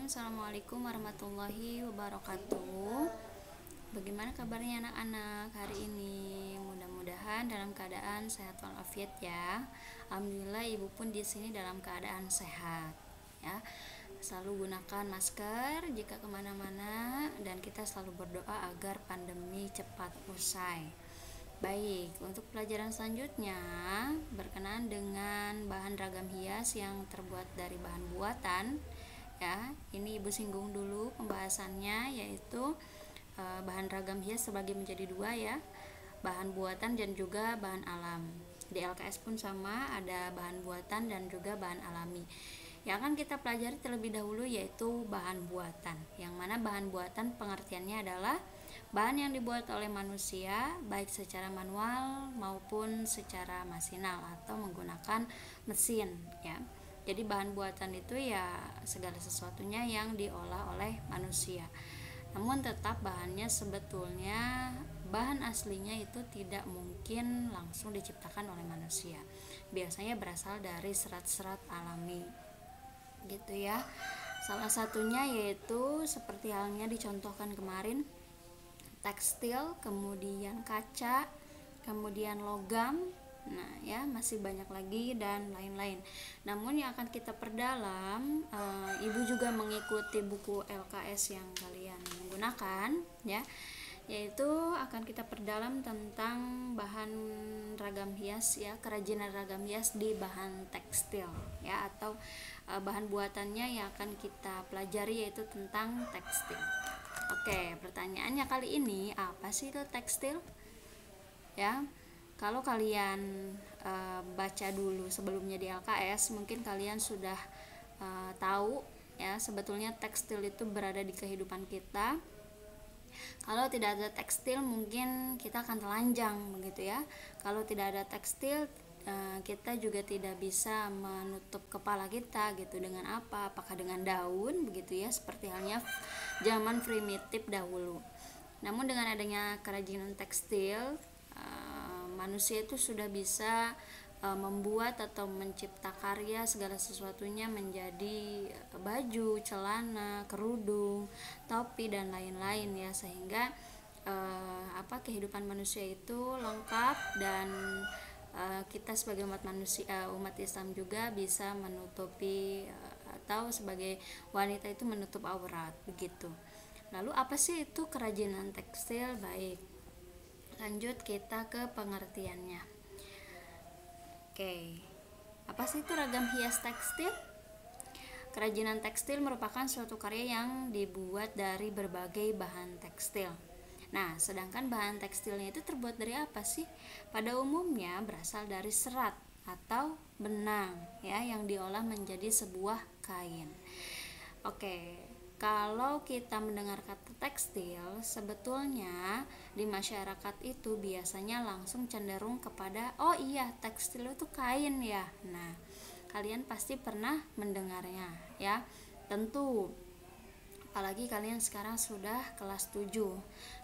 Assalamualaikum warahmatullahi wabarakatuh. Bagaimana kabarnya anak-anak hari ini? Mudah-mudahan dalam keadaan sehat walafiat ya. Alhamdulillah ibu pun di sini dalam keadaan sehat ya. Selalu gunakan masker jika kemana-mana dan kita selalu berdoa agar pandemi cepat usai. Baik, untuk pelajaran selanjutnya berkenaan dengan bahan ragam hias yang terbuat dari bahan buatan ya. Ini ibu singgung dulu pembahasannya, yaitu bahan ragam hias terbagi menjadi dua ya, bahan buatan dan juga bahan alam. Di LKS pun sama, ada bahan buatan dan juga bahan alami. Yang akan kita pelajari terlebih dahulu yaitu bahan buatan, yang mana bahan buatan pengertiannya adalah bahan yang dibuat oleh manusia baik secara manual maupun secara masinal atau menggunakan mesin ya. Jadi bahan buatan itu ya segala sesuatunya yang diolah oleh manusia. Namun tetap bahannya sebetulnya bahan aslinya itu tidak mungkin langsung diciptakan oleh manusia. Biasanya berasal dari serat-serat alami. Gitu ya. Salah satunya yaitu seperti halnya dicontohkan kemarin, tekstil, kemudian kaca, kemudian logam. Nah ya, masih banyak lagi dan lain-lain. Namun yang akan kita perdalam, ibu juga mengikuti buku LKS yang kalian menggunakan ya, yaitu akan kita perdalam tentang bahan ragam hias ya, kerajinan ragam hias di bahan tekstil ya, atau bahan buatannya yang akan kita pelajari yaitu tentang tekstil. Oke, pertanyaannya kali ini, apa sih itu tekstil ya? Kalau kalian baca dulu sebelumnya di LKS, mungkin kalian sudah tahu ya, sebetulnya tekstil itu berada di kehidupan kita. Kalau tidak ada tekstil mungkin kita akan telanjang begitu ya. Kalau tidak ada tekstil kita juga tidak bisa menutup kepala kita gitu. Dengan apa? Apakah dengan daun begitu ya, seperti halnya zaman primitif dahulu. Namun dengan adanya kerajinan tekstil, manusia itu sudah bisa membuat atau mencipta karya segala sesuatunya menjadi baju, celana, kerudung, topi dan lain-lain ya, sehingga kehidupan manusia itu lengkap dan kita sebagai umat manusia, umat Islam juga bisa menutupi atau sebagai wanita itu menutup aurat begitu. Lalu apa sih itu kerajinan tekstil? Baik, lanjut kita ke pengertiannya. Oke, apa sih itu ragam hias tekstil? Kerajinan tekstil merupakan suatu karya yang dibuat dari berbagai bahan tekstil. Nah, sedangkan bahan tekstilnya itu terbuat dari apa sih? Pada umumnya berasal dari serat atau benang ya, yang diolah menjadi sebuah kain. Oke, kalau kita mendengar kata tekstil, sebetulnya di masyarakat itu biasanya langsung cenderung kepada, oh iya, tekstil itu kain ya. Nah, kalian pasti pernah mendengarnya ya. Tentu apalagi kalian sekarang sudah kelas 7,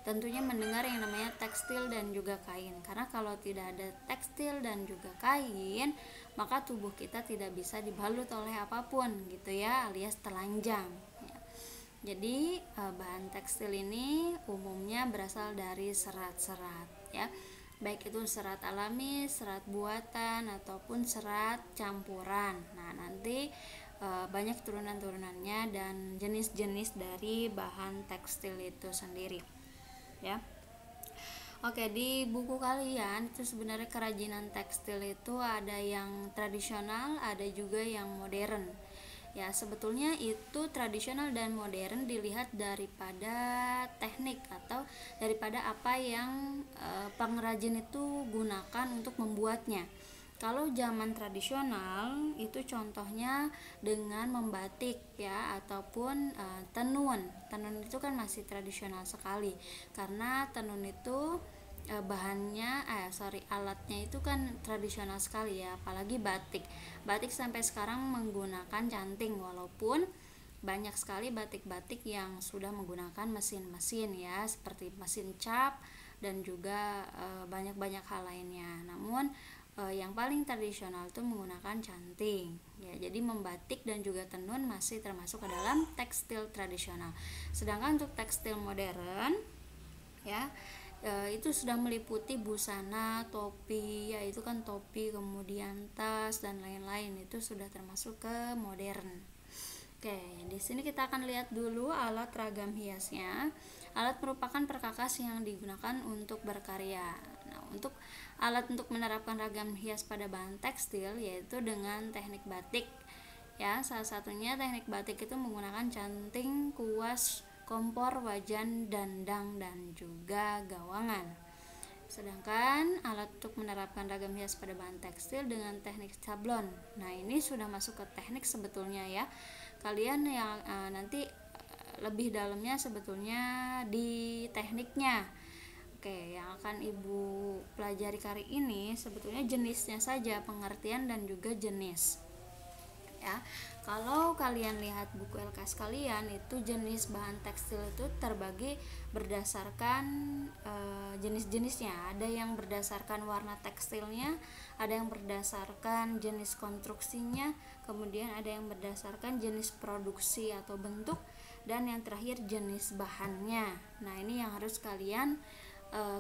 tentunya mendengar yang namanya tekstil dan juga kain. Karena kalau tidak ada tekstil dan juga kain, maka tubuh kita tidak bisa dibalut oleh apapun gitu ya, alias telanjang ya. Jadi bahan tekstil ini umumnya berasal dari serat-serat ya, baik itu serat alami, serat buatan ataupun serat campuran. Nah, nanti banyak turunan-turunannya dan jenis-jenis dari bahan tekstil itu sendiri ya. Oke, di buku kalian itu sebenarnya kerajinan tekstil itu ada yang tradisional, ada juga yang modern. Ya, sebetulnya itu tradisional dan modern dilihat daripada teknik atau daripada apa yang pengrajin itu gunakan untuk membuatnya. Kalau zaman tradisional itu contohnya dengan membatik ya, ataupun tenun. Tenun itu kan masih tradisional sekali karena tenun itu alatnya itu kan tradisional sekali ya, apalagi batik sampai sekarang menggunakan canting, walaupun banyak sekali batik-batik yang sudah menggunakan mesin-mesin ya, seperti mesin cap dan juga banyak-banyak hal lainnya. Namun yang paling tradisional itu menggunakan canting Ya, jadi membatik dan juga tenun masih termasuk ke dalam tekstil tradisional. Sedangkan untuk tekstil modern, ya, itu sudah meliputi busana, topi, yaitu kan topi, kemudian tas dan lain-lain, itu sudah termasuk ke modern. Oke, di sini kita akan lihat dulu alat ragam hiasnya. Alat merupakan perkakas yang digunakan untuk berkarya. Nah, untuk alat untuk menerapkan ragam hias pada bahan tekstil yaitu dengan teknik batik. Ya, salah satunya teknik batik itu menggunakan canting, kuas, kompor, wajan, dandang, dan juga gawangan. Sedangkan alat untuk menerapkan ragam hias pada bahan tekstil dengan teknik sablon. Nah, ini sudah masuk ke teknik sebetulnya ya. Kalian yang nanti lebih dalamnya sebetulnya di tekniknya. Oke, yang akan Ibu pelajari kali ini sebetulnya jenisnya saja, pengertian dan juga jenis. Ya, kalau kalian lihat buku LKS kalian, itu jenis bahan tekstil itu terbagi berdasarkan jenis-jenisnya. Ada yang berdasarkan warna tekstilnya, ada yang berdasarkan jenis konstruksinya, kemudian ada yang berdasarkan jenis produksi atau bentuk, dan yang terakhir jenis bahannya. Nah, ini yang harus kalian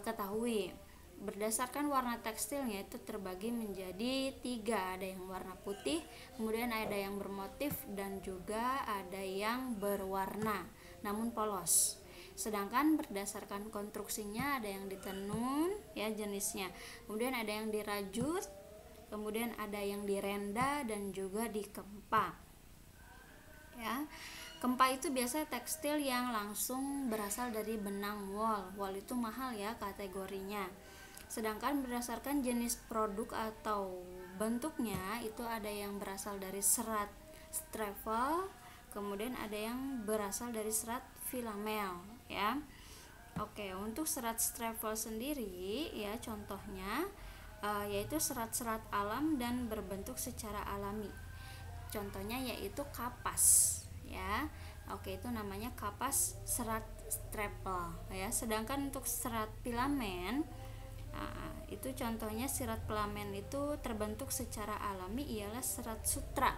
ketahui. Berdasarkan warna tekstilnya itu terbagi menjadi 3, ada yang warna putih, kemudian ada yang bermotif, dan juga ada yang berwarna namun polos. Sedangkan berdasarkan konstruksinya ada yang ditenun ya jenisnya, kemudian ada yang dirajut, kemudian ada yang direnda, dan juga dikempa. Ya, kempa itu biasanya tekstil yang langsung berasal dari benang wol. Wol itu mahal ya kategorinya. Sedangkan berdasarkan jenis produk atau bentuknya itu ada yang berasal dari serat straffel, kemudian ada yang berasal dari serat filamel ya. Oke, untuk serat straffel sendiri ya contohnya yaitu serat-serat alam dan berbentuk secara alami. Contohnya yaitu kapas ya. Oke, itu namanya kapas serat straffel ya. Sedangkan untuk serat filamen, itu contohnya serat filamen itu terbentuk secara alami ialah serat sutra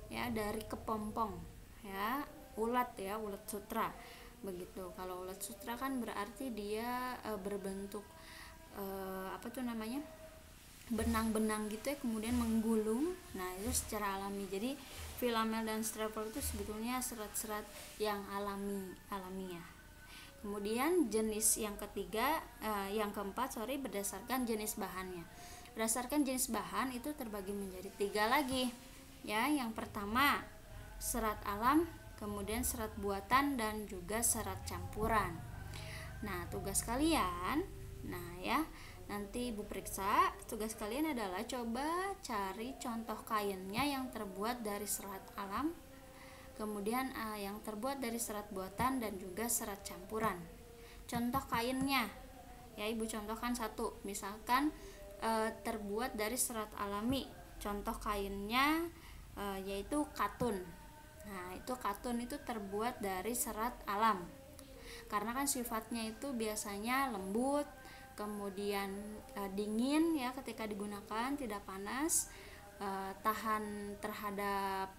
ya, dari kepompong ya, ulat ya, ulat sutra begitu. Kalau ulat sutra kan berarti dia berbentuk apa tuh namanya, benang-benang gitu ya, kemudian menggulung. Nah, itu secara alami. Jadi filamel dan straffel itu sebetulnya serat-serat yang alamiah. Kemudian jenis yang ketiga, berdasarkan jenis bahannya. Berdasarkan jenis bahan itu terbagi menjadi 3 lagi. Ya, yang pertama serat alam, kemudian serat buatan, dan juga serat campuran. Nah, tugas kalian, nanti Ibu periksa, tugas kalian adalah coba cari contoh kainnya yang terbuat dari serat alam, kemudian yang terbuat dari serat buatan, dan juga serat campuran. Contoh kainnya ya, Ibu contohkan satu, misalkan terbuat dari serat alami. Contoh kainnya yaitu katun. Nah, itu katun itu terbuat dari serat alam. Karena kan sifatnya itu biasanya lembut, kemudian dingin ya ketika digunakan, tidak panas, tahan terhadap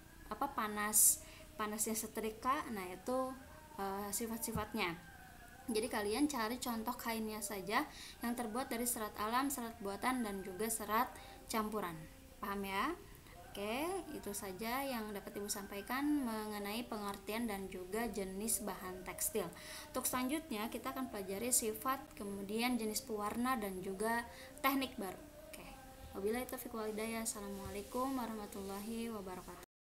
panasnya setrika. Nah, itu sifat-sifatnya. Jadi kalian cari contoh kainnya saja yang terbuat dari serat alam, serat buatan, dan juga serat campuran. Paham ya? Oke, itu saja yang dapat Ibu sampaikan mengenai pengertian dan juga jenis bahan tekstil. Untuk selanjutnya kita akan pelajari sifat, kemudian jenis pewarna, dan juga teknik baru. Oke. Wabillahi taufiq wal hidayah. Assalamualaikum warahmatullahi wabarakatuh.